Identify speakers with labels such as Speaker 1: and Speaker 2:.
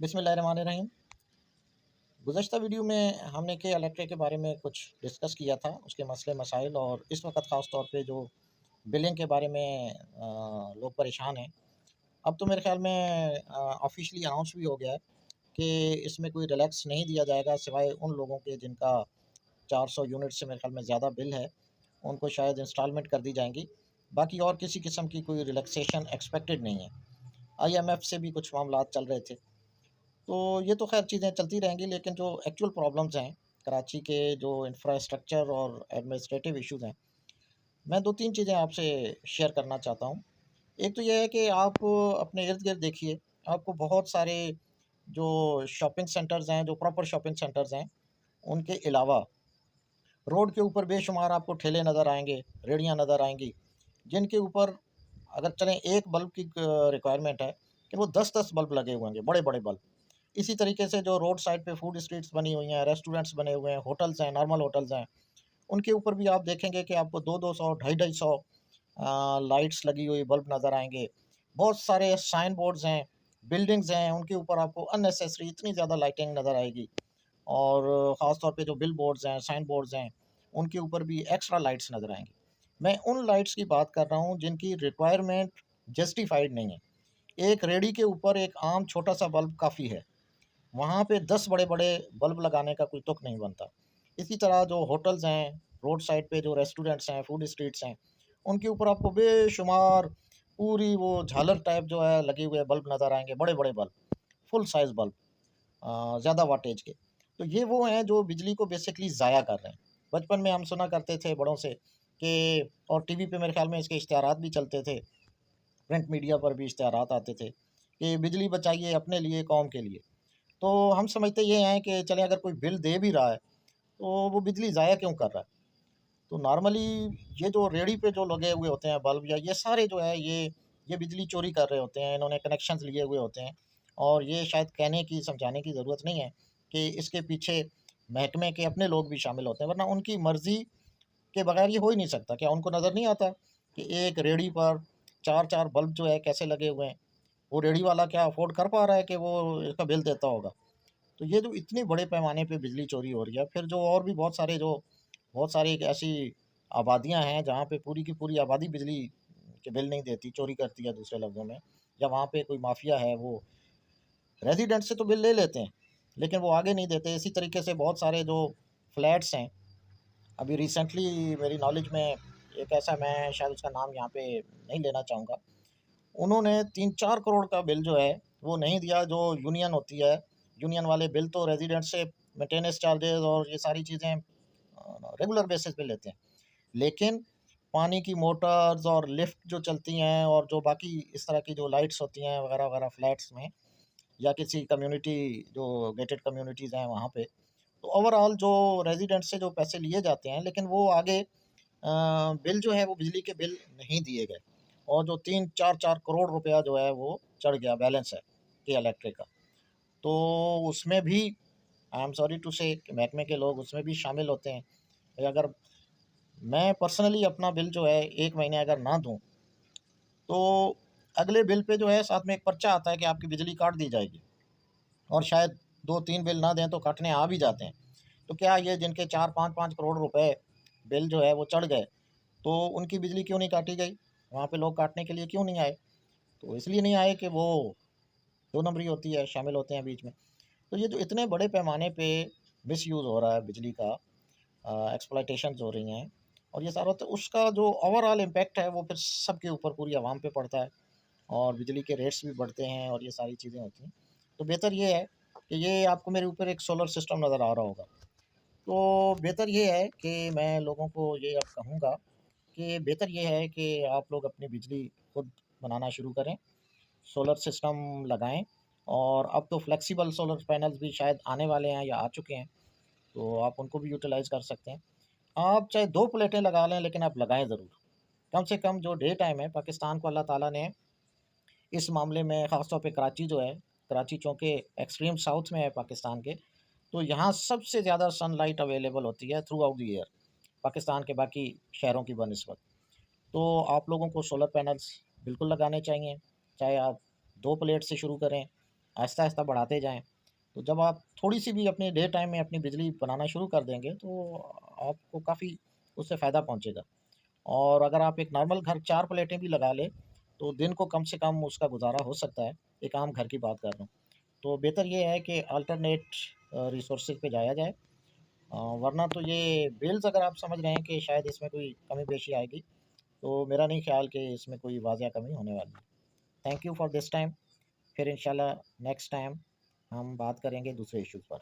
Speaker 1: बिस्मिल्लाहिर्रहमानिर्रहीम। गुज़श्ता वीडियो में हमने के इलेक्ट्रिक के बारे में कुछ डिस्कस किया था, उसके मसले मसाइल, और इस वक्त ख़ास तौर पे जो बिलिंग के बारे में लोग परेशान हैं। अब तो मेरे ख़्याल में ऑफ़िशियली अनाउंस भी हो गया है कि इसमें कोई रिलैक्स नहीं दिया जाएगा, सिवाय उन लोगों के जिनका 400 यूनिट से मेरे ख़्याल में ज़्यादा बिल है, उनको शायद इंस्टॉलमेंट कर दी जाएँगी। बाकी और किसी किस्म की कोई रिलैक्सेशन एक्सपेक्टेड नहीं है। आईएमएफ से भी कुछ मामलात चल रहे थे। तो ये तो ख़ैर चीज़ें चलती रहेंगी, लेकिन जो एक्चुअल प्रॉब्लम्स हैं, कराची के जो इंफ्रास्ट्रक्चर और एडमिनिस्ट्रेटिव इश्यूज़ हैं, मैं 2-3 चीज़ें आपसे शेयर करना चाहता हूँ। एक तो ये है कि आप अपने इर्द-गिर्द देखिए, आपको बहुत सारे जो शॉपिंग सेंटर्स हैं, जो प्रॉपर शॉपिंग सेंटर्स हैं, उनके अलावा रोड के ऊपर बेशुमार आपको ठेले नज़र आएँगे, रेहड़ियाँ नज़र आएँगी, जिनके ऊपर अगर चलें एक बल्ब की रिक्वायरमेंट है कि वो 10-10 बल्ब लगे हुए होंगे, बड़े-बड़े बल्ब। इसी तरीके से जो रोड साइड पे फूड स्ट्रीट्स बनी हुई हैं, रेस्टोरेंट्स बने हुए हैं, होटल्स हैं, नॉर्मल होटल्स हैं, उनके ऊपर भी आप देखेंगे कि आपको 2-2 सौ, ढाई-ढाई सौ लाइट्स लगी हुई बल्ब नज़र आएँगे। बहुत सारे साइन बोर्ड्स हैं, बिल्डिंग्स हैं, उनके ऊपर आपको अननेसेसरी इतनी ज़्यादा लाइटिंग नज़र आएगी। और ख़ास तौर पे जो बिल बोर्ड्स हैं, साइन बोर्ड्स हैं, उनके ऊपर भी एक्स्ट्रा लाइट्स नज़र आएँगी। मैं उन लाइट्स की बात कर रहा हूँ जिनकी रिक्वायरमेंट जस्टिफाइड नहीं है। एक रेहड़ी के ऊपर एक आम छोटा-सा बल्ब काफ़ी है। वहाँ पे 10 बड़े-बड़े बल्ब लगाने का कोई तुक नहीं बनता। इसी तरह जो होटल्स हैं, रोड साइड पे जो रेस्टोरेंट्स हैं, फूड स्ट्रीट्स हैं, उनके ऊपर आपको बेशुमार पूरी वो झालर टाइप जो है लगे हुए बल्ब नज़र आएँगे, बड़े-बड़े बल्ब, फुल साइज़ बल्ब, ज़्यादा वाटेज के। तो ये वो हैं जो बिजली को बेसिकली ज़ाया कर रहे हैं। बचपन में हम सुना करते थे बड़ों से कि, और टीवी पे मेरे ख़्याल में इसके इश्तिहारात भी चलते थे, प्रिंट मीडिया पर भी इश्तिहारात आते थे कि बिजली बचाइए अपने लिए, कौम के लिए। तो हम समझते ये हैं कि चलें, अगर कोई बिल दे भी रहा है, तो वो बिजली ज़ाया क्यों कर रहा है? तो नॉर्मली ये जो रेहड़ी पे जो लगे हुए होते हैं बल्ब, या ये सारे जो है ये बिजली चोरी कर रहे होते हैं, इन्होंने कनेक्शंस लिए हुए होते हैं। और ये शायद कहने की, समझाने की ज़रूरत नहीं है कि इसके पीछे महकमे के अपने लोग भी शामिल होते हैं, वरना उनकी मर्ज़ी के बगैर ये हो ही नहीं सकता। क्या उनको नज़र नहीं आता कि एक रेहड़ी पर 4-4 बल्ब जो है कैसे लगे हुए हैं? वो रेहड़ी वाला क्या अफ़ोर्ड कर पा रहा है कि वो इसका बिल देता होगा? तो ये जो इतने बड़े पैमाने पे बिजली चोरी हो रही है, फिर जो और भी बहुत सारी एक ऐसी आबादियाँ हैं जहाँ पे पूरी की पूरी आबादी बिजली के बिल नहीं देती, चोरी करती है दूसरे लफ्ज़ों में, या वहाँ पे कोई माफिया है, वो रेज़िडेंट से तो बिल ले लेते हैं, लेकिन वो आगे नहीं देते। इसी तरीके से बहुत सारे जो फ्लैट्स हैं, अभी रिसेंटली मेरी नॉलेज में एक ऐसा, मैं शायद उसका नाम यहाँ पे नहीं लेना चाहूँगा, उन्होंने 3-4 करोड़ का बिल जो है वो नहीं दिया। जो यूनियन होती है, यूनियन वाले बिल तो रेज़िडेंट से मेंटेनेंस चार्जेज़ और ये सारी चीज़ें रेगुलर बेसिस पे लेते हैं। लेकिन पानी की मोटर्स और लिफ्ट जो चलती हैं, और जो बाकी इस तरह की जो लाइट्स होती हैं वगैरह-वगैरह फ्लैट्स में, या किसी कम्युनिटी, जो गेटेड कम्युनिटीज़ हैं वहाँ पे, तो ओवरऑल जो रेज़िडेंट से जो पैसे लिए जाते हैं, लेकिन वो आगे बिल जो है वो बिजली के बिल नहीं दिए गए, और जो 3-4 करोड़ रुपया जो है वो चढ़ गया, बैलेंस है के इलेक्ट्रिक का। तो उसमें भी आई एम सॉरी टू से महकमे के लोग उसमें भी शामिल होते हैं। अगर मैं पर्सनली अपना बिल जो है 1 महीने अगर ना दूँ, तो अगले बिल पे जो है साथ में एक पर्चा आता है कि आपकी बिजली काट दी जाएगी, और शायद 2-3 बिल ना दें तो काटने आ भी जाते हैं। तो क्या ये जिनके 4-5-5 करोड़ रुपए बिल जो है वो चढ़ गए, तो उनकी बिजली क्यों नहीं काटी गई? वहाँ पे लोग काटने के लिए क्यों नहीं आए? तो इसलिए नहीं आए कि वो 2 नंबरी होती है, शामिल होते हैं बीच में। तो ये जो इतने बड़े पैमाने पे मिसयूज़ हो रहा है बिजली का, एक्सप्लॉइटेशंस हो रही हैं, और ये सारा, तो उसका जो ओवरऑल इम्पैक्ट है वो फिर सबके ऊपर, पूरी आवाम पे पड़ता है, और बिजली के रेट्स भी बढ़ते हैं, और ये सारी चीज़ें होती हैं। तो बेहतर ये है कि ये आपको मेरे ऊपर एक सोलर सिस्टम नज़र आ रहा होगा। तो बेहतर ये है कि मैं लोगों को ये अब कहूँगा कि बेहतर ये है कि आप लोग अपनी बिजली खुद बनाना शुरू करें, सोलर सिस्टम लगाएँ, और अब तो फ्लेक्सिबल सोलर पैनल्स भी शायद आने वाले हैं या आ चुके हैं, तो आप उनको भी यूटिलाइज़ कर सकते हैं। आप चाहे 2 प्लेटें लगा लें, लेकिन आप लगाएँ ज़रूर। कम से कम जो डे टाइम है, पाकिस्तान को अल्लाह ताला ने इस मामले में, ख़ास तौर पे कराची जो है, कराची चूँकि एक्सट्रीम साउथ में है पाकिस्तान के, तो यहाँ सबसे ज़्यादा सनलाइट अवेलेबल होती है through out the year, Pakistan के बाकी शहरों की बनिस्बत। तो आप लोगों को सोलर पैनल्स बिल्कुल लगाने चाहिए, चाहे आप 2 प्लेट से शुरू करें, आहिस्ता-आहिस्ता बढ़ाते जाएँ। तो जब आप थोड़ी-सी भी अपने डे टाइम में अपनी बिजली बनाना शुरू कर देंगे, तो आपको काफ़ी उससे फ़ायदा पहुँचेगा। और अगर आप एक नॉर्मल घर 4 प्लेटें भी लगा लें, तो दिन को कम से कम उसका गुज़ारा हो सकता है। एक आम घर की बात कर रहा हूँ। तो बेहतर ये है कि अल्टरनेट रिसोर्सेज़ पे जाया जाए। वरना तो ये बिल्स अगर आप समझ रहे हैं कि शायद इसमें कोई कमी-बेशी आएगी, तो मेरा नहीं ख़्याल कि इसमें कोई वाज़िया कमी होने वाली है। Thank you for this time. फिर इंशाल्लाह नेक्स्ट टाइम हम बात करेंगे दूसरे इश्यूज़ पर।